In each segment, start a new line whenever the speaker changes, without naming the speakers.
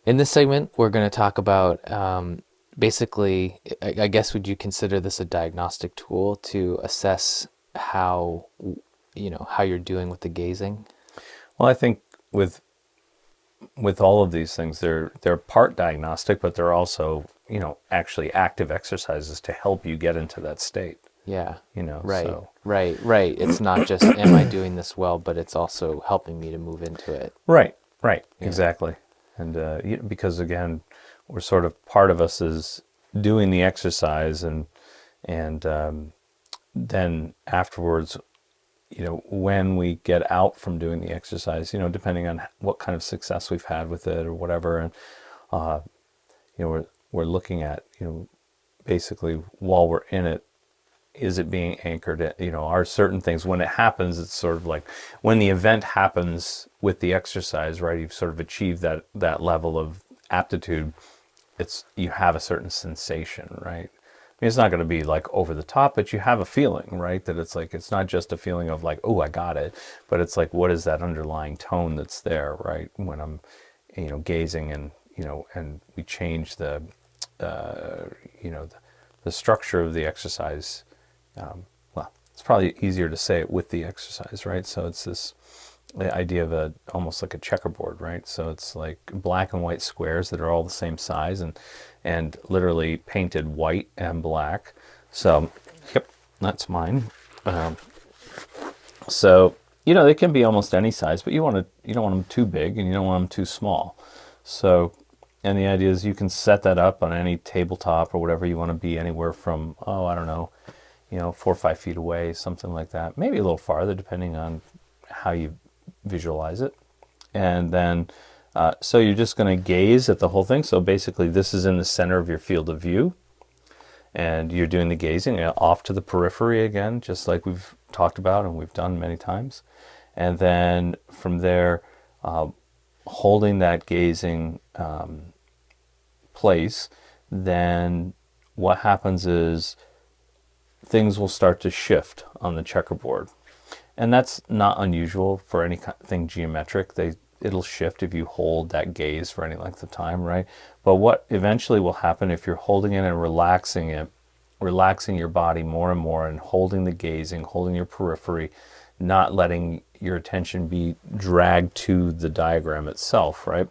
In this segment, we're going to talk about basically, I guess, would you consider this a diagnostic tool to assess how, how you're doing with the gazing?
Well, I think with with all of these things, they're part diagnostic, but they're also, actually active exercises to help you get into that state.
Yeah, right,
So
right. It's not just, am I doing this well, but it's also helping me to move into it.
right, right,
Yeah.
exactly. And because again, we're sort of part of us is doing the exercise, and then afterwards, when we get out from doing the exercise, depending on what kind of success we've had with it or whatever, and uh, we're looking at, basically while we're in it, is it being anchored at, are certain things when it happens, it's sort of like when the event happens with the exercise, right? You've sort of achieved that level of aptitude. It's, you have a certain sensation, right? I mean, it's not going to be like over the top, but you have a feeling, right? That it's like, it's not just a feeling of like, oh, I got it, but it's like, what is that underlying tone that's there, right? When I'm, gazing, and, and we change uh, the structure of the exercise. Well, it's probably easier to say it with the exercise, right? So it's this the idea of a almost like a checkerboard, right? So it's like black and white squares that are all the same size, and literally painted white and black. So, yep, that's mine. Um, so they can be almost any size, but you don't want them too big and you don't want them too small. So, and the idea is you can set that up on any tabletop or whatever you want to be, anywhere from, oh, I don't know, 4 or 5 feet away, something like that. Maybe a little farther, depending on how you visualize it. And then, so you're just going to gaze at the whole thing. So basically, this is in the center of your field of view, and you're doing the gazing off to the periphery again, just like we've talked about and we've done many times. And then from there, holding that gazing place, then what happens is things will start to shift on the checkerboard. And that's not unusual for anything geometric. It'll shift if you hold that gaze for any length of time, right? But what eventually will happen if you're holding it and relaxing it, relaxing your body more and more, and holding the gazing, holding your periphery, not letting your attention be dragged to the diagram itself, right?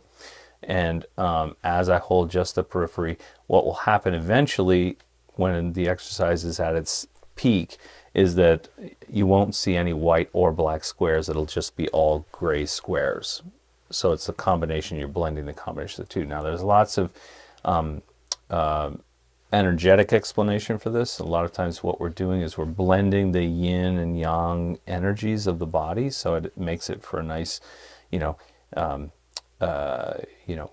And as I hold just the periphery, what will happen eventually when the exercise is at its peak is that you won't see any white or black squares. It'll just be all gray squares. So it's a combination, you're blending the combination of the two. Now, there's lots of energetic explanation for this. A lot of times what we're doing is we're blending the yin and yang energies of the body, so it makes it for a nice, you know, um, you know,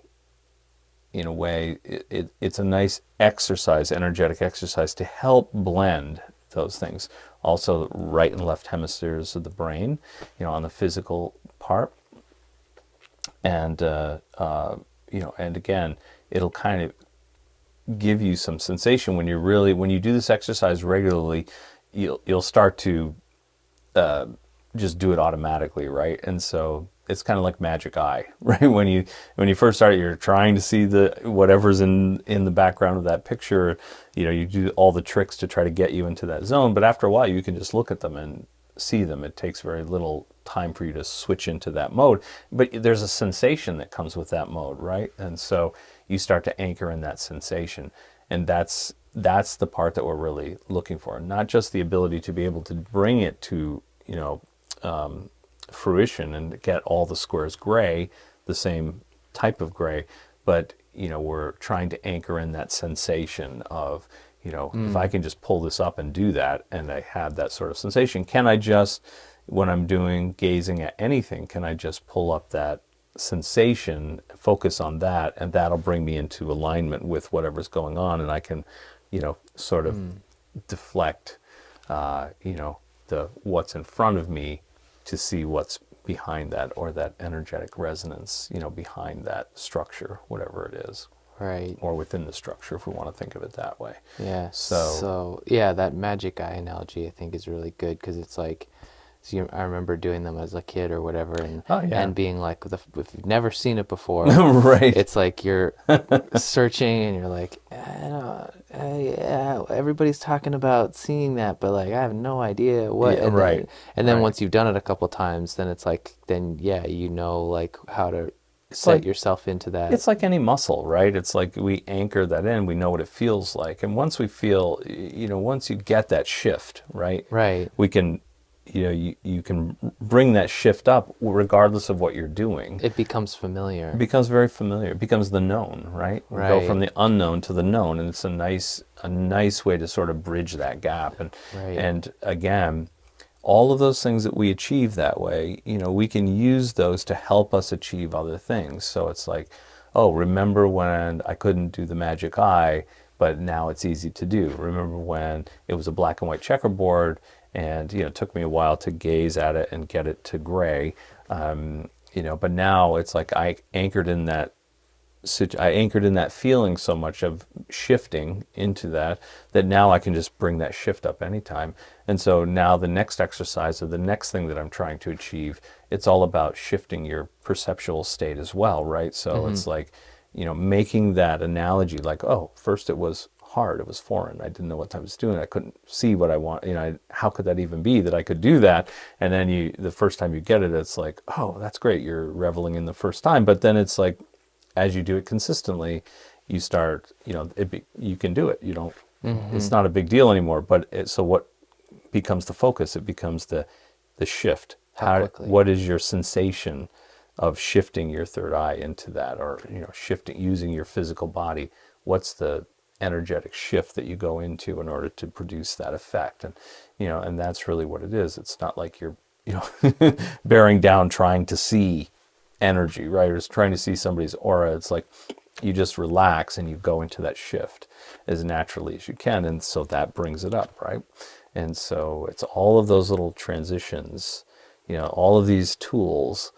in a way, it's a nice exercise, energetic exercise to help blend those things. Also, right and left hemispheres of the brain, on the physical part, and and again, it'll kind of give you some sensation when you do this exercise regularly. You'll start to just do it automatically, right? And so it's kind of like magic eye, right? When you first start, you're trying to see the whatever's in the background of that picture. You do all the tricks to try to get you into that zone, but after a while, you can just look at them and see them. It takes very little time for you to switch into that mode, but there's a sensation that comes with that mode, right? And so you start to anchor in that sensation, and that's the part that we're really looking for. Not just the ability to be able to bring it to fruition and get all the squares gray, the same type of gray, but we're trying to anchor in that sensation of, if I
Mm.
can just pull this up and do that, and I have that sort of sensation, can I just, when I'm doing gazing at anything, can I just pull up that sensation, focus on that, and that'll bring me into alignment with whatever's going on, and I can, sort of
Mm.
deflect, the what's in front of me to see what's behind that, or that energetic resonance, behind that structure, whatever it is,
Right.
or within the structure, if we want to think of it that way.
Yeah.
So,
So, yeah, that magic eye analogy I think is really good because it's like, 'Cause I remember doing them as a kid or whatever,
Oh yeah.
and being like, if you've never seen it before,
Right.
it's like you're searching and you're like, yeah, everybody's talking about seeing that, but like I have no idea what.
Yeah, right.
And then
Right.
once you've done it a couple times, then it's like, then yeah, you know like how to
It's
set
like
yourself into that.
it's like any muscle, right? It's like we anchor that in, we know what it feels like. And once we feel, once you get that shift, right?
Right.
We can, you can bring that shift up regardless of what you're doing.
It becomes
It
familiar.
becomes very familiar. It becomes the known, right? We go from
Right.
the unknown to the known, and it's a nice way to sort of bridge that gap. And
Right.
and again, all of those things that we achieve that way, we can use those to help us achieve other things. So it's like, oh, remember when I couldn't do the magic eye, but now it's easy to do. Remember when it was a black and white checkerboard, and it took me a while to gaze at it and get it to gray. But now it's like I anchored in that feeling so much of shifting into that now I can just bring that shift up anytime. And so now the next exercise or the next thing that I'm trying to achieve, it's all about shifting your perceptual state as well, right? So
Mm-hmm.
it's like, making that analogy like, oh, first it was hard, it was foreign, I didn't know what I was doing, I couldn't see what I want, how could that even be that I could do that? And then the first time you get it, it's like, oh, that's great, you're reveling in the first time. But then it's like, as you do it consistently, you start, you can do it. You don't,
Mm-hmm.
it's not a big deal anymore. But so what becomes the focus? It becomes the shift.
How quickly.
What is your sensation of shifting your third eye into that, or, shifting, using your physical body? What's the energetic shift that you go into in order to produce that effect? And that's really what it is. It's not like you're, bearing down trying to see energy, right? Or just trying to see somebody's aura. It's like you just relax and you go into that shift as naturally as you can. And so that brings it up, right? And so it's all of those little transitions, all of these tools,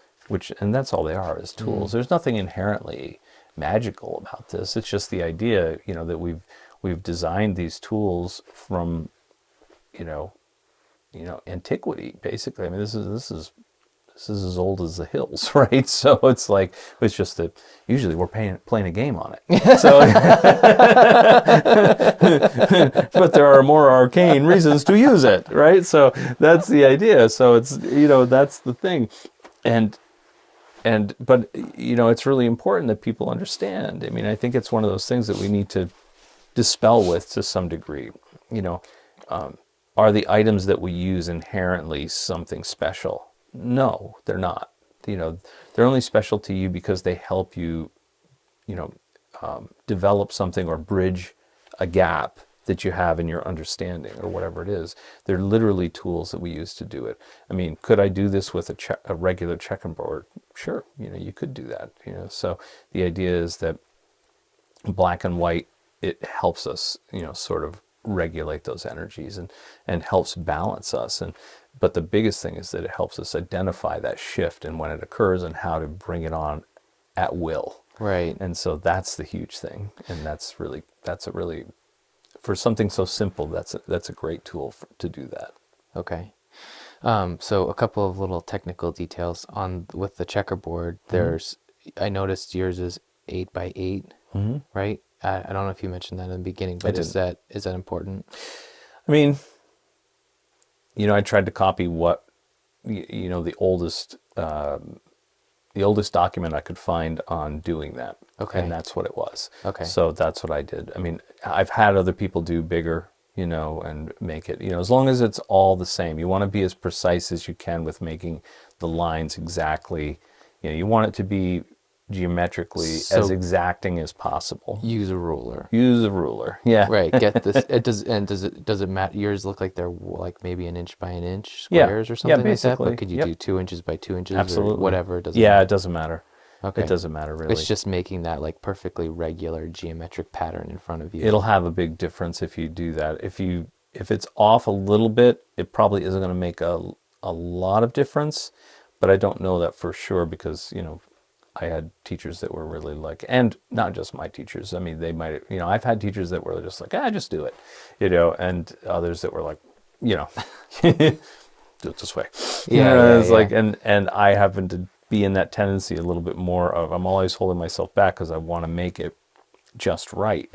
and that's all they are, is tools.
Mm.
There's nothing inherently magical about this. It's just the idea, that we've designed these tools from, antiquity, basically. I mean, this is as old as the hills, right? So it's just that usually we're playing a game on it. So, but there are more arcane reasons to use it, right? So that's the idea. So it's, that's the thing. But it's really important that people understand. I mean, I think it's one of those things that we need to dispel with to some degree. Are the items that we use inherently something special? No, they're not. They're only special to you because they help you, develop something or bridge a gap that you have in your understanding or whatever it is. They're literally tools that we use to do it. I mean, could I do this with a regular checkerboard? Sure, you could do that. So the idea is that black and white, it helps us, sort of regulate those energies and helps balance us. But the biggest thing is that it helps us identify that shift and when it occurs and how to bring it on at will.
Right.
And so that's the huge thing. And that's a really, for something so simple, that's a great tool to do that.
Okay. So a couple of little technical details with the checkerboard. I noticed yours is 8x8,
Mm-hmm.
right? I don't know if you mentioned that in the beginning, but is that important?
I mean, I tried to copy what, the oldest document I could find on doing that.
Okay.
And that's what it was.
Okay.
So that's what I did. I mean, I've had other people do bigger, and make it, as long as it's all the same. You want to be as precise as you can with making the lines exactly, you want it to be geometrically as exacting as possible.
Use a ruler.
Use a ruler. Yeah.
Right. Get this. Does it matter? Yours look like they're like maybe an inch by an inch squares or something like that. But could you do 2 inches by 2 inches
Absolutely.
or whatever? It doesn't
Yeah,
matter.
it doesn't matter.
Okay.
It doesn't matter really.
It's just making that like perfectly regular geometric pattern in front of you.
It'll have a big difference if you do that. If it's off a little bit, it probably isn't going to make a lot of difference, but I don't know that for sure because, I had teachers that were really like, and not just my teachers. I mean, they might, I've had teachers that were just like, just do it, and others that were like, do it this way.
Yeah, yeah,
It's
yeah.
like, and I happen to be in that tendency a little bit more of, I'm always holding myself back because I want to make it just right.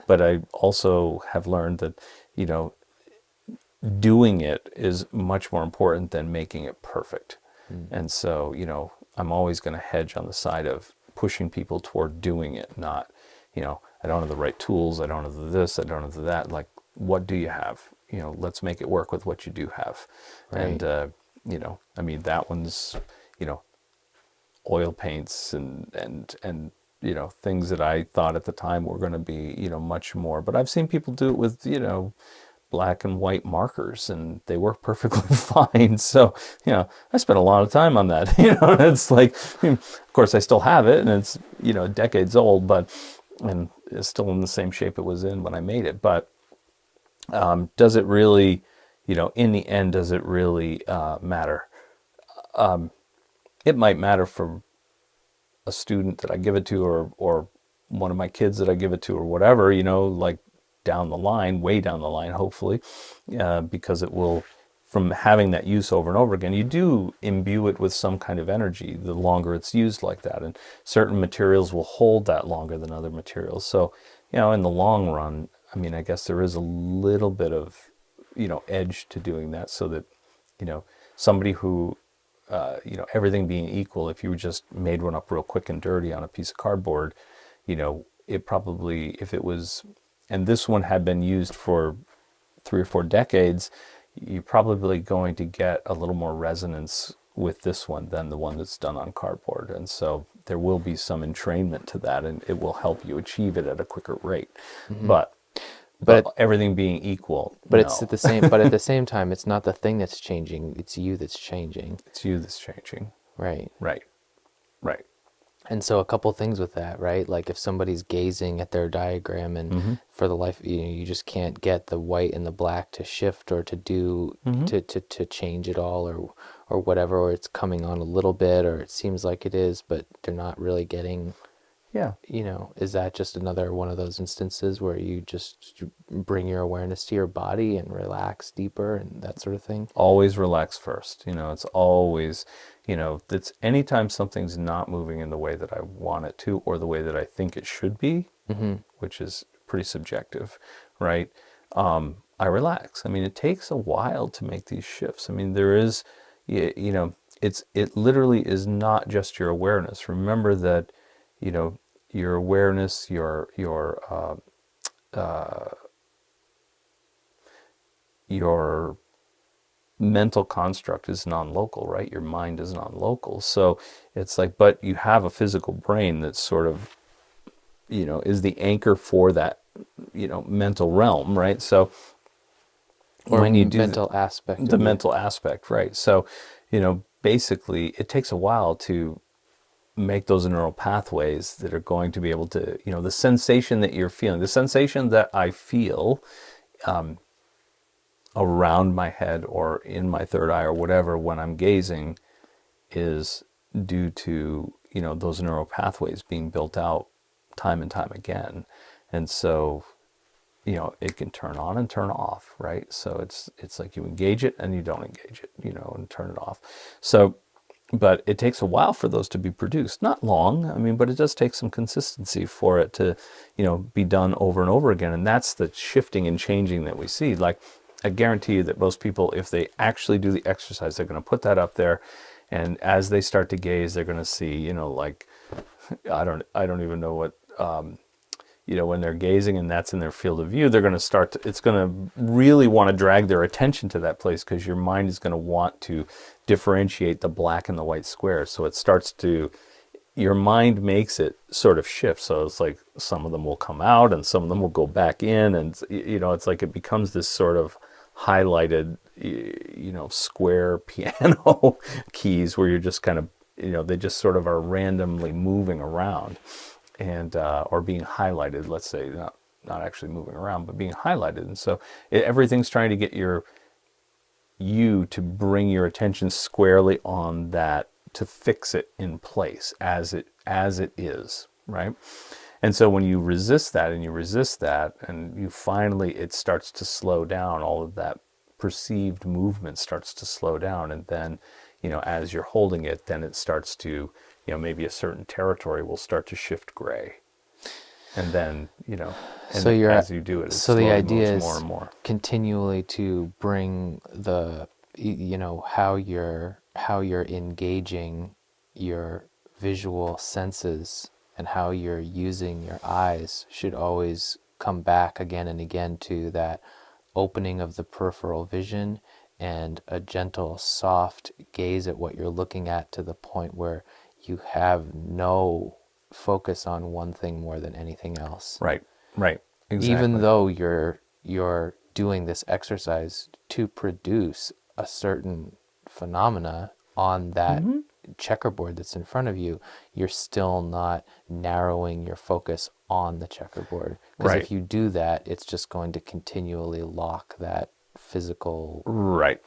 But I also have learned that, you know, doing it is much more important than making it perfect.
Mm.
And so, you know, I'm always going to hedge on the side of pushing people toward doing it, not, you know, I don't have the right tools, I don't have this, I don't have that. Like, what do you have? You know, let's make it work with what you do have. And,
Right.
you know, I mean, that one's, you know, oil paints and you know, things that I thought at the time were going to be, you know, much more. But I've seen people do it with, you know, black and white markers, and they work perfectly fine. So, you know, I spent a lot of time on that. You know, and it's like, of course, I still have it, and it's, you know, decades old, but and it's still in the same shape it was in when I made it. But does it really, you know, in the end, does it really matter? It might matter for a student that I give it to, or one of my kids that I give it to, or whatever, you know, like down the line, way down the line, hopefully, because it will, from having that use over and over again, you do imbue it with some kind of energy the longer it's used like that. And certain materials will hold that longer than other materials. So, you know, in the long run, I mean, I guess there is a little bit of, you know, edge to doing that, so that, you know, somebody who, you know, everything being equal, if you just made one up real quick and dirty on a piece of cardboard, you know, it probably, if it was, and this one had been used for 3 or 4 decades, you're probably going to get a little more resonance with this one than the one that's done on cardboard. And so there will be some entrainment to that, and it will help you achieve it at a quicker rate.
Hmm.
But
But
but everything being equal,
but it's
no,
at the same. But at the same time, it's not the thing that's changing. It's you that's changing.
it's you that's changing.
Right.
Right, right.
And so a couple things with that, right? Like if somebody's gazing at their diagram and
Mm-hmm.
for the life, you know, you just can't get the white and the black to shift or to do
Mm-hmm.
to change it all or whatever, or it's coming on a little bit or it seems like it is, but they're not really getting,
Yeah.
you know, is that just another one of those instances where you just bring your awareness to your body and relax deeper and that sort of thing?
Always relax first. You know, it's always, you know, it's anytime something's not moving in the way that I want it to, or the way that I think it should be,
Mm-hmm.
which is pretty subjective, right? I relax. I mean, it takes a while to make these shifts. I mean, there is, you know, it literally is not just your awareness. Remember that, you know, your awareness, your mental construct is non-local, right? Your mind is non-local. So it's like, but you have a physical brain that's sort of, you know, is the anchor for that, you know, mental realm, right? So
Or
when you do
mental aspect
the
of your,
mental aspect, right? So, you know, basically it takes a while to make those neural pathways that are going to be able to, you know, the sensation that you're feeling, the sensation that I feel around my head or in my third eye or whatever when I'm gazing, is due to, you know, those neural pathways being built out time and time again. And so, you know, it can turn on and turn off, right? So it's like you engage it and you don't engage it, you know, and turn it off. So, but it takes a while for those to be produced. Not long, I mean, but it does take some consistency for it to, you know, be done over and over again. And that's the shifting and changing that we see. Like, I guarantee you that most people, if they actually do the exercise, they're going to put that up there, and as they start to gaze, they're going to see, you know, like, I don't even know what, you know, when they're gazing and that's in their field of view, they're going to start to, it's going to really want to drag their attention to that place, because your mind is going to want to differentiate the black and the white squares. So it starts to, your mind makes it sort of shift. So it's like some of them will come out and some of them will go back in, and you know, it's like it becomes this sort of highlighted, you know, square piano keys where you're just kind of, you know, they just sort of are randomly moving around, and or being highlighted, let's say, not actually moving around, but being highlighted. And so everything's trying to get you to bring your attention squarely on that, to fix it in place as it is, right? And so when you resist that and you resist that, and you finally, it starts to slow down all of that perceived movement starts to slow down. And then, as you're holding it, then it starts to, maybe a certain territory will start to shift gray. And then,
So
and
you're
as you do it, it
so the
slowly
idea
moves more
is
and more.
continually to bring how you're engaging your visual senses and how you're using your eyes should always come back again and again to that opening of the peripheral vision and a gentle, soft gaze at what you're looking at to the point where you have no focus on one thing more than anything else.
Right, right,
Even
exactly.
though you're doing this exercise to produce a certain phenomena on that
Hmm.
checkerboard that's in front of you, you're still not narrowing your focus on the checkerboard. Because
Right,
if you do that, it's just going to continually lock that physical
right,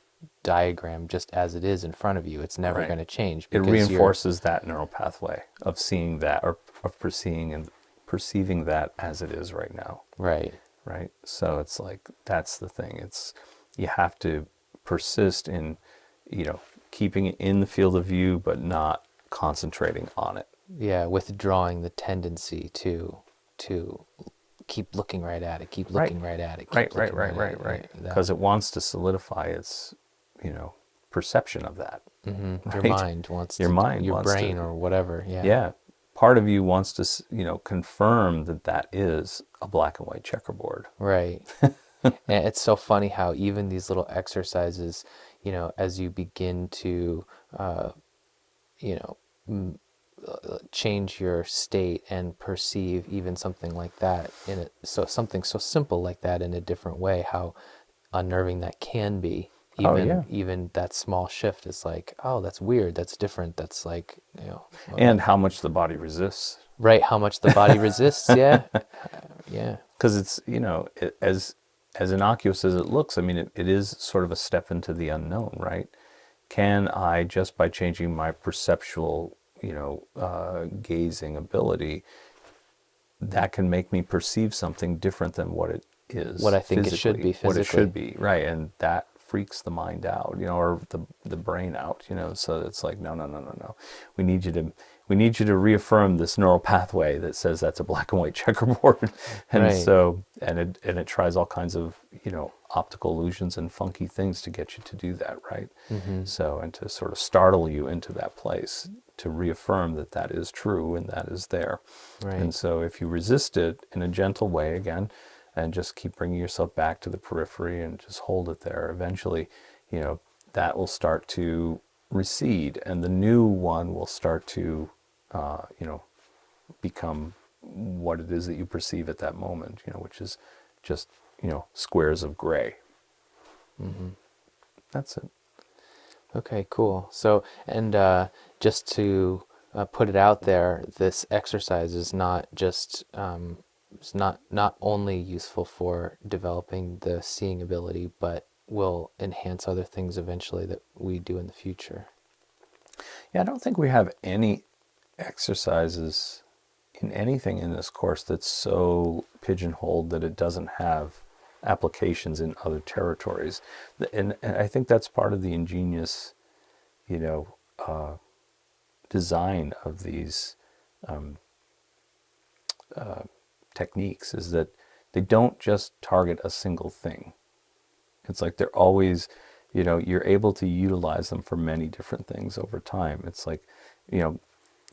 diagram just as it is in front of you. It's never
right.
going to change
It
because you're
reinforces that neural pathway of seeing that, or of perceiving and perceiving that as it is right now.
right.
Right. So it's like, that's the thing. It's, you have to persist in, keeping it in the field of view, but not concentrating on it.
Yeah, withdrawing the tendency to keep looking right at it, keep
Right.
looking right at it,
Right,
keep
right,
looking
right,
right at
right,
it.
right.
Yeah,
Because it wants to solidify its, perception of that.
your
Right.
mind wants
Your
to,
mind
your
wants to,
brain or whatever. Yeah,
yeah. Part of you wants to, confirm that that is a black and white checkerboard.
right. And it's so funny how even these little exercises, as you begin to, you know, change your state and perceive even something like that in it, so something so simple like that in a different way, how unnerving that can be.
Oh,
Even
yeah.
even that small shift is like, oh, that's weird, that's different, that's like,
And how much the body resists.
right, how much the body resists. Yeah, yeah,
Because it's, as innocuous as it looks, I mean, it is sort of a step into the unknown, right? Can I, just by changing my perceptual, gazing ability, that can make me perceive something different than what it
what
is
I think it should
physically,
be
what it
physically.
should be, right? And that freaks the mind out, or the brain out, So it's like, no, no, no, no, no. We need you to reaffirm this neural pathway that says that's a black and white checkerboard, and
Right.
so it tries all kinds of optical illusions and funky things to get you to do that, right?
Mm-hmm.
So, and to sort of startle you into that place, to reaffirm that that is true and that is there.
Right.
And so if you resist it in a gentle way again, and just keep bringing yourself back to the periphery and just hold it there, eventually, that will start to recede, and the new one will start to, become what it is that you perceive at that moment, which is just, squares of gray.
Mm-hmm.
That's it.
Okay, cool. So, and just to put it out there, this exercise is not just it's not only useful for developing the seeing ability, but will enhance other things eventually that we do in the future.
Yeah, I don't think we have any exercises in anything in this course that's so pigeonholed that it doesn't have applications in other territories. And I think that's part of the ingenious, you know, design of these techniques, is that they don't just target a single thing. It's like they're always, you're able to utilize them for many different things over time. It's like,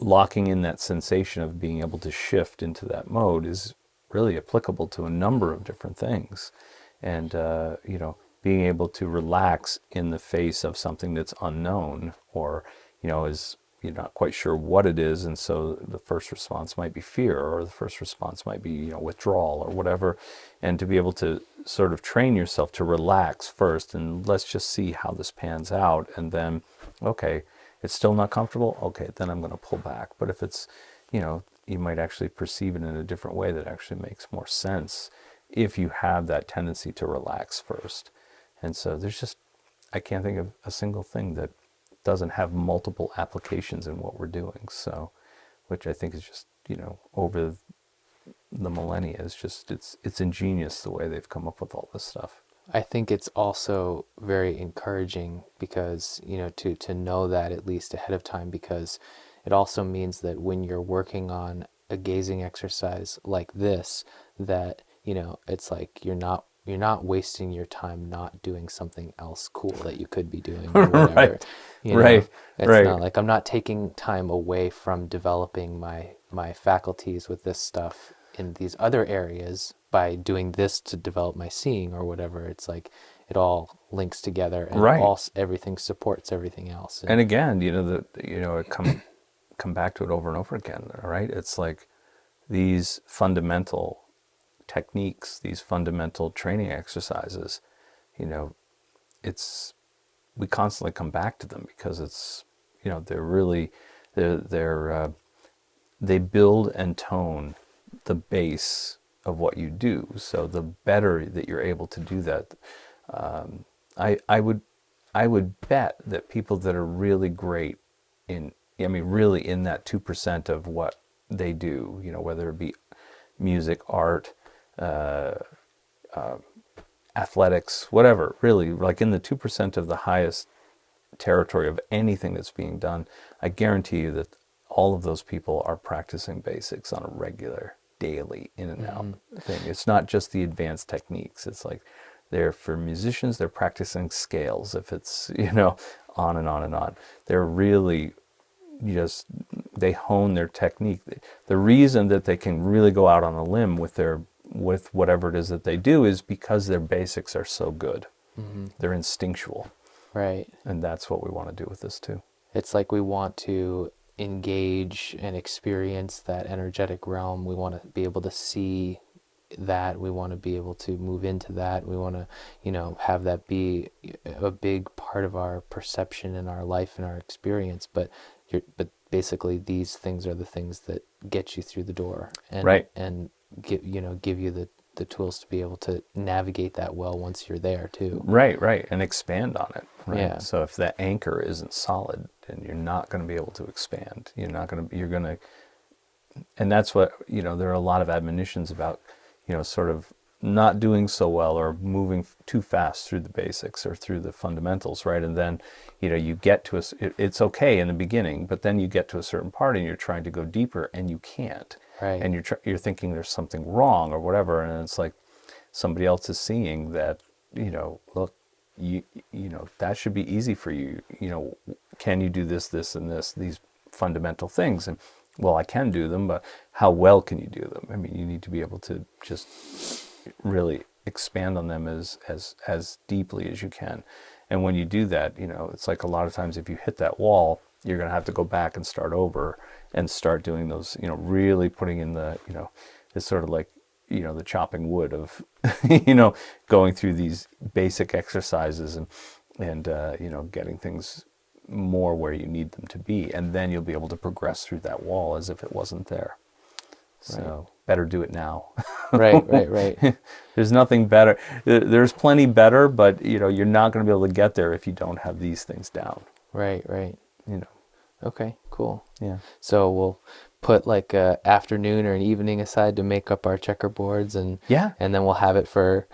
locking in that sensation of being able to shift into that mode is really applicable to a number of different things. And, being able to relax in the face of something that's unknown, or, is, you're not quite sure what it is. And so the first response might be fear, or the first response might be, withdrawal or whatever. And to be able to sort of train yourself to relax first, and let's just see how this pans out. And then, okay, it's still not comfortable. Okay, then I'm going to pull back. But if it's, you might actually perceive it in a different way that actually makes more sense if you have that tendency to relax first. And so I can't think of a single thing that doesn't have multiple applications in what we're doing. So, which I think is just, over the millennia, is just, it's ingenious the way they've come up with all this stuff.
I think it's also very encouraging because, to know that at least ahead of time, because it also means that when you're working on a gazing exercise like this, that, it's like you're not wasting your time not doing something else cool that you could be doing or whatever.
Right.
You know,
Right.
it's
Right.
not like I'm not taking time away from developing my faculties with this stuff in these other areas by doing this to develop my seeing or whatever. It's like it all links together, and
Right.
everything supports everything else.
And again, it come back to it over and over again, all right? It's like these fundamental techniques, these fundamental training exercises, it's we constantly come back to them because it's they're really they build and tone the base of what you do. So the better that you're able to do that, I would bet that people that are really great really in that 2% of what they do, whether it be music, art, athletics, whatever, really, like in the 2% of the highest territory of anything that's being done, I guarantee you that all of those people are practicing basics on a regular, daily, in and out thing. It's not just the advanced techniques. It's like for musicians, they're practicing scales. If it's, on and on and on. They're really they hone their technique. The reason that they can really go out on a limb with whatever it is that they do is because their basics are so good. They're instinctual.
Right.
And that's what we want to do with this too.
It's like we want to engage and experience that energetic realm. We want to be able to see that. We want to be able to move into that. We want to, have that be a big part of our perception in our life and our experience. But basically these things are the things that get you through the door and
right.
and give you the tools to be able to navigate that well once you're there too.
Right, and expand on it. Right.
Yeah.
So if that anchor isn't solid, then you're not going to be able to expand. You're going to, and that's what, there are a lot of admonitions about, sort of not doing so well or moving too fast through the basics or through the fundamentals, right? And then, you get to it's okay in the beginning, but then you get to a certain part and you're trying to go deeper and you can't.
Right.
And you're thinking there's something wrong or whatever, and it's like somebody else is seeing that, look, that should be easy for you. Can you do this, and this, these fundamental things? And well, I can do them, but how well can you do them? I mean, you need to be able to just really expand on them as deeply as you can. And when you do that, it's like a lot of times if you hit that wall, you're going to have to go back and start over and start doing those, really putting in the, it's sort of like, the chopping wood of, going through these basic exercises and getting things more where you need them to be. And then you'll be able to progress through that wall as if it wasn't there. So better do it now.
Right.
There's nothing better. There's plenty better, but you're not going to be able to get there if you don't have these things down.
Right. Okay, cool.
Yeah.
So we'll put like a afternoon or an evening aside to make up our checkerboards, and then we'll have it for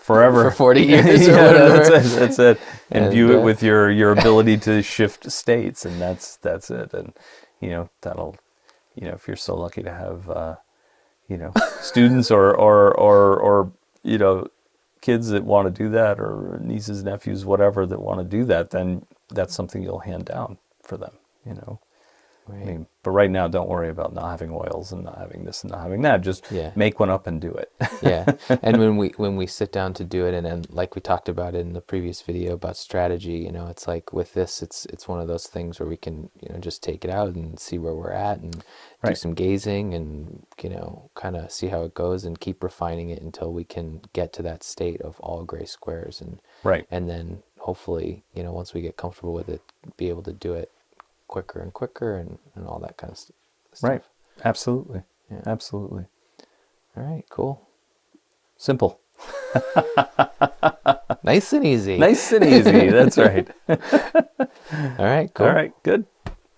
forever,
for 40 years or whatever.
That's it. And view it with your ability to shift states, and that's it. And that'll, if you're so lucky to have students or kids that want to do that, or nieces, nephews, whatever, that want to do that, then that's something you'll hand down for them,
Right.
I mean, but right now, don't worry about not having oils and not having this and not having that. Just make one up and do it.
Yeah. And when we sit down to do it, and like we talked about in the previous video about strategy, it's like with this, it's one of those things where we can, just take it out and see where we're at and do some gazing and, kind of see how it goes and keep refining it until we can get to that state of all gray squares. And then hopefully, once we get comfortable with it, be able to do it quicker and quicker and all that kind of stuff.
Right. Absolutely.
Yeah.
Absolutely.
All right, cool.
Simple.
Nice and easy.
Nice and easy. That's right.
All right, cool.
All right, good.